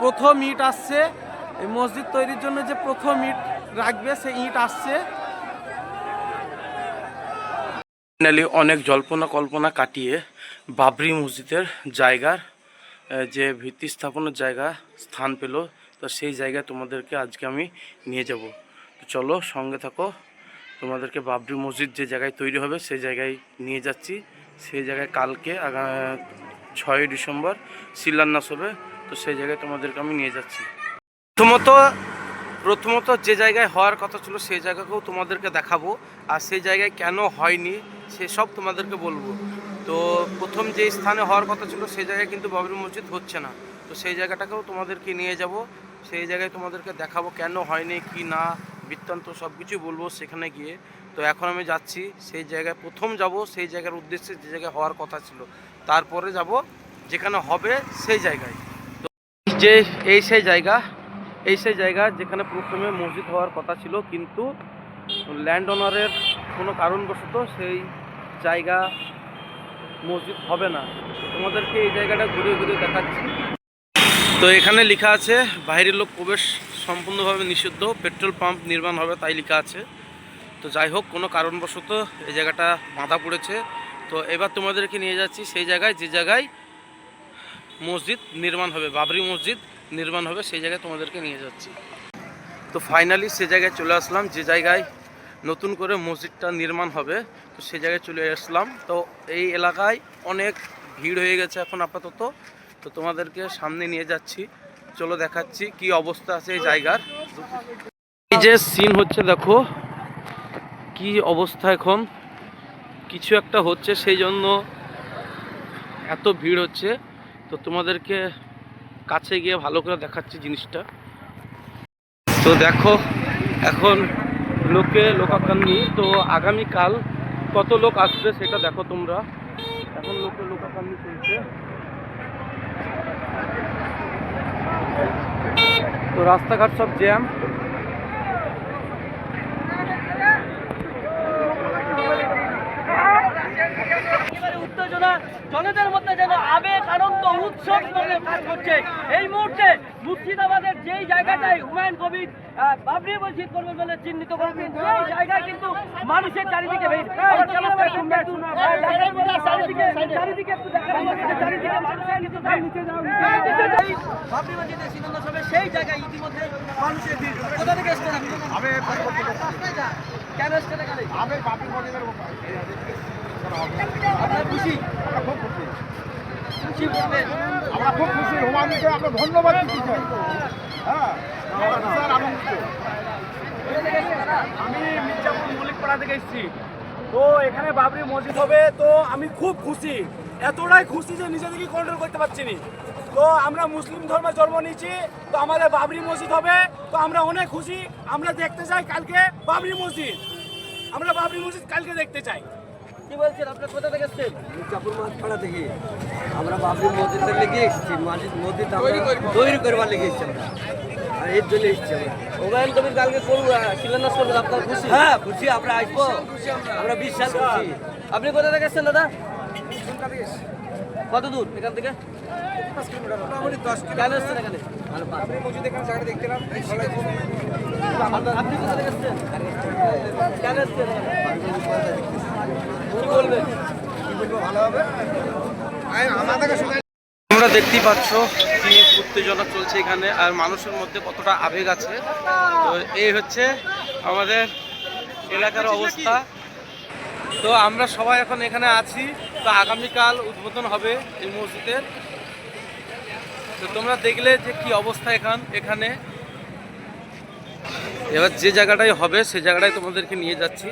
প্রথম ইট আসছে, এই মসজিদ তৈরির জন্য যে প্রথম ইট রাখবে সেই ইট আসছে। ফাইনালি অনেক জল্পনা কল্পনা কাটিয়ে বাবরি মসজিদের জায়গার যে ভিত্তি স্থাপনের জায়গা স্থান পেল, তো সেই জায়গায় তোমাদেরকে আজকে আমি নিয়ে যাব। তো চলো সঙ্গে থাকো, তোমাদেরকে বাবরি মসজিদ যে জায়গায় তৈরি হবে সেই জায়গায় নিয়ে যাচ্ছি। সেই জায়গায় কালকে 6ই ডিসেম্বর শিলান্যাস হবে, তো সেই জায়গায় তোমাদেরকে আমি নিয়ে যাচ্ছি। প্রথমত যে জায়গায় হওয়ার কথা ছিল সেই জায়গাকেও তোমাদেরকে দেখাবো, আর সেই জায়গায় কেন হয়নি সেসব তোমাদেরকে বলবো। তো প্রথম যে স্থানে হওয়ার কথা ছিল সেই জায়গায় কিন্তু বাবরি মসজিদ হচ্ছে না, তো সেই জায়গাটাকেও তোমাদেরকে নিয়ে যাব। সেই জায়গায় তোমাদেরকে দেখাবো কেন হয়নি কি না, বৃত্তান্ত সব কিছুই বলবো সেখানে গিয়ে। তো এখন আমি যাচ্ছি সেই জায়গায়, প্রথম যাব সেই জায়গার উদ্দেশ্যে যে জায়গায় হওয়ার কথা ছিল, তারপরে যাব যেখানে হবে সেই জায়গায়। তো যে এই সেই জায়গা যেখানে প্রথমে মসজিদ হওয়ার কথা ছিল, কিন্তু ল্যান্ড ওনারের কোনো কারণবশত সেই জায়গা মসজিদ হবে না। তোমাদেরকে এই জায়গাটা ঘুরে ঘুরে দেখাচ্ছি। তো এখানে লেখা আছে বাইরের লোক প্রবেশ সম্পূর্ণভাবে নিষিদ্ধ, পেট্রোল পাম্প নির্মাণ হবে তাই লেখা আছে। তো যাই হোক, কোনো কারণবশত এই জায়গাটা বাঁধা পড়েছে। তো এবার তোমাদেরকে নিয়ে যাচ্ছি সেই জায়গায় যে জায়গায় মসজিদ নির্মাণ হবে, বাবরি মসজিদ নির্মাণ হবে, সেই জায়গায় তোমাদেরকে নিয়ে যাচ্ছি। তো ফাইনালি সে জায়গায় চলে আসলাম যে জায়গায় নতুন করে মসজিদটা নির্মাণ হবে, তো সে জায়গায় চলে আসলাম। তো এই এলাকায় অনেক ভিড় হয়ে গেছে এখন আপাতত। তো তোমাদেরকে সামনে নিয়ে যাচ্ছি, চলো দেখাচ্ছি কি অবস্থা আছে এই জায়গার। এই যে সিন হচ্ছে দেখো কি অবস্থা, এখন কিছু একটা হচ্ছে সেই জন্য এত ভিড় হচ্ছে। তো তোমাদেরকে কাছে গিয়ে ভালো করে দেখাচ্ছি জিনিসটা। তো দেখো এখন লোকাকান্নি, তো আগামীকাল কত লোক আসবে সেটা দেখো তোমরা। এখন লোকাকান্নি চলছে, তো রাস্তাঘাট সব জ্যাম। উত্তেজনা জনতার মধ্যে যেন আবেগ আনন্দ উৎসব কাজ করছে। এই মুহূর্তে মুর্শিদাবাদের যেই জায়গাটায় হুমায়ুন কবির বাবরি মসজিদ করবেন বলে চিহ্নিত করেছেন, সেই জায়গায় কিন্তু মানুষের চারিদিকে চারিদিকে একটু দেখা যাচ্ছে, চারিদিকে মানুষের কিন্তু বাবরি মসজিদের শিলান্যাস হবে সেই জায়গায় ইতিমধ্যে মানুষের ভিড়। কোথা থেকে এসছেন আপনি? কেন এসছেন এখানে? আপনার খুশি? খুশি বলবেন? আমরা খুব খুশি, হুমায়ুনকে আমরা ধন্যবাদ দিতে চাই। হ্যাঁ, আমি মির্জাপুর মল্লিকপাড়া থেকে এসেছি। তো এখানে বাবরি মসজিদ হবে, তো আমি খুব খুশি, এতটাই খুশি যে নিজে থেকে কন্ট্রোল করতে পারছি না। তো আমরা মুসলিম ধর্মে জন্ম নিয়েছি, তো আমাদের বাবরি মসজিদ হবে, তো আমরা অনেক খুশি। আমরা দেখতে চাই কালকে বাবরি মসজিদ, আমরা বাবরি মসজিদ কালকে দেখতে চাই। কি বলছেন, আপনার কোথা থেকে এসছেন? মির্জাপুর মাঠপাড়া থেকে আমরা বাবরি মসজিদের লেগে এসেছি, মসজিদ তৈরি করবার লেগে এসেছি আমরা, আর এর জন্য এসেছি আমরা। হুমায়ুন কবির কালকে শিলান্যাস করবেন, আপনার খুশি? হ্যাঁ খুশি, আমরা আসবো, আমরা বিশ্বাস করছি। আপনি কোথা থেকে এসছেন দাদা? কত দূর এখান থেকে? 10 কিলোমিটার। কেন এসছেন এখানে? মসজিদ এখানে জায়গাটা দেখতে এলাম। আপনি কোথা থেকে এসছেন? কেন এসছেন এখানে? কি বলবেন? ভালো হবে। তোমরা দেখতেই পাচ্ছ কি উত্তেজনা চলছে এখানে, আর মানুষের মধ্যে কতটা আবেগ আছে। তো এই হচ্ছে আমাদের এলাকার অবস্থা। তো আমরা সবাই এখন এখানে আছি, তো আগামীকাল উদ্বোধন হবে এই মসজিদের। তো তোমরা দেখলে যে কি অবস্থা এখানে। এবার যে জায়গাটাই হবে সেই জায়গাটায় তোমাদেরকে নিয়ে যাচ্ছি।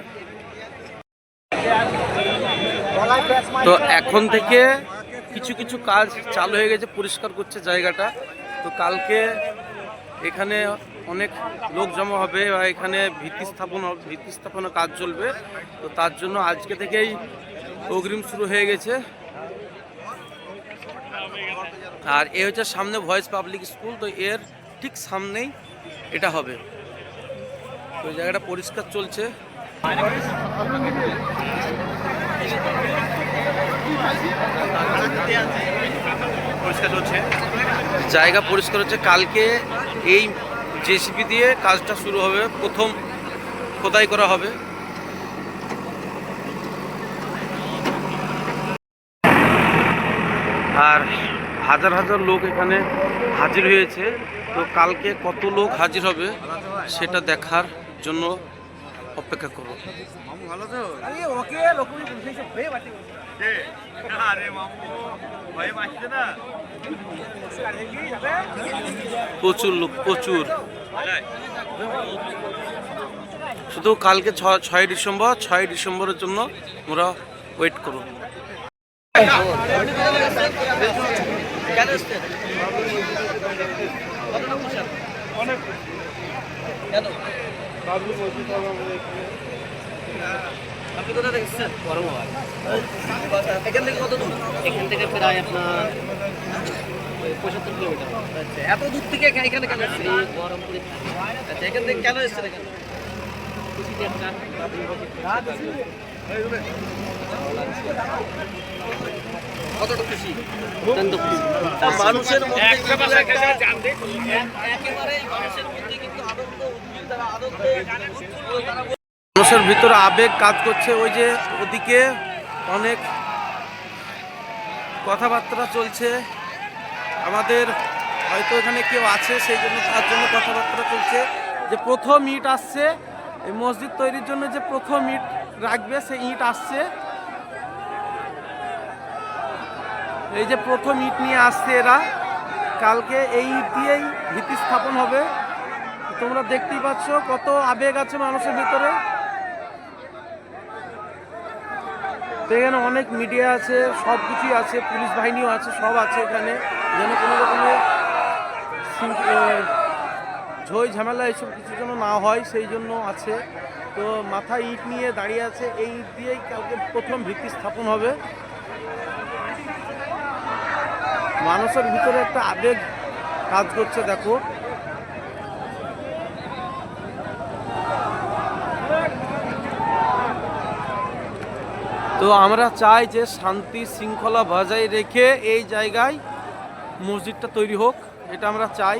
তো এখন থেকে কিছু কিছু কাজ চালু হয়ে গেছে, পরিষ্কার করছে জায়গাটা। তো কালকে এখানে অনেক লোক জমা হবে বা এখানে ভিত্তি স্থাপনের কাজ চলবে। তো তার জন্য আজকে থেকেই অগ্রিম শুরু হয়ে গেছে। আর এ হচ্ছে সামনে ভয়েস পাবলিক স্কুল, তো এর ঠিক সামনেই এটা হবে। তো এই জায়গাটা পরিষ্কার চলছে। পরিষ্কার চলছে। জায়গা পরিষ্কার হচ্ছে। কালকে এই জেসিবি দিয়ে কাজটা শুরু হবে, প্রথম খোদাই করা হবে। আর হাজার হাজার লোক এখানে হাজির হয়েছে। তো কালকে কত লোক হাজির হবে সেটা দেখার জন্য অপেক্ষা করব। প্রচুর লোক, প্রচুর। শুধু কালকে 6 ডিসেম্বর, 6 ডিসেম্বরের জন্য আমরা ওয়েট করব। আপনি কোথা থেকে এসেছেন? এখান থেকে কত দূর? এখান থেকে প্রায় আপনার 75 কিলোমিটার। আচ্ছা, এত দূর থেকে এখানে কেন এসেছেন? বহরমপুরে। আচ্ছা, এখান থেকে কেন এসেছেন এখানে? খুশিতে একটা কতটা খুশি? অত্যন্ত খুশি। মানুষের মধ্যে একেবারে মানুষের মধ্যে কিন্তু আনন্দ, উদ্দীপনা, আনন্দ, তারা মানুষের ভিতরে আবেগ কাজ করছে। ওই যে ওদিকে অনেক কথাবার্তা চলছে। আমাদের হয়তো এখানে কেউ আছে, সেই জন্য তার জন্য কথাবার্তা চলছে যে প্রথম ইট আসছে, এই মসজিদ তৈরির জন্য যে প্রথম ইট রাখবে সেই ইট আসছে। এই যে প্রথম ইট নিয়ে আসছে এরা, কালকে এই ইট দিয়েই ভিত্তি স্থাপন হবে। তোমরা দেখতেই পাচ্ছ কত আবেগ আছে মানুষের ভিতরে। এখানে অনেক মিডিয়া আছে, সব কিছুই আছে, পুলিশ বাহিনীও আছে, সব আছে এখানে, যেন কোনো রকমের ঝই ঝামেলা এইসব কিছু যেন না হয় সেই জন্য আছে। তো মাথায় ইট নিয়ে দাঁড়িয়ে আছে, এই ইট দিয়েই কালকে প্রথম ভিত্তি স্থাপন হবে। মানুষের ভিতরে একটা আবেগ কাজ করছে, দেখো। তো আমরা চাই যে শান্তি শৃঙ্খলা বজায় রেখে এই জায়গায় মসজিদটা তৈরি হোক, এটা আমরা চাই।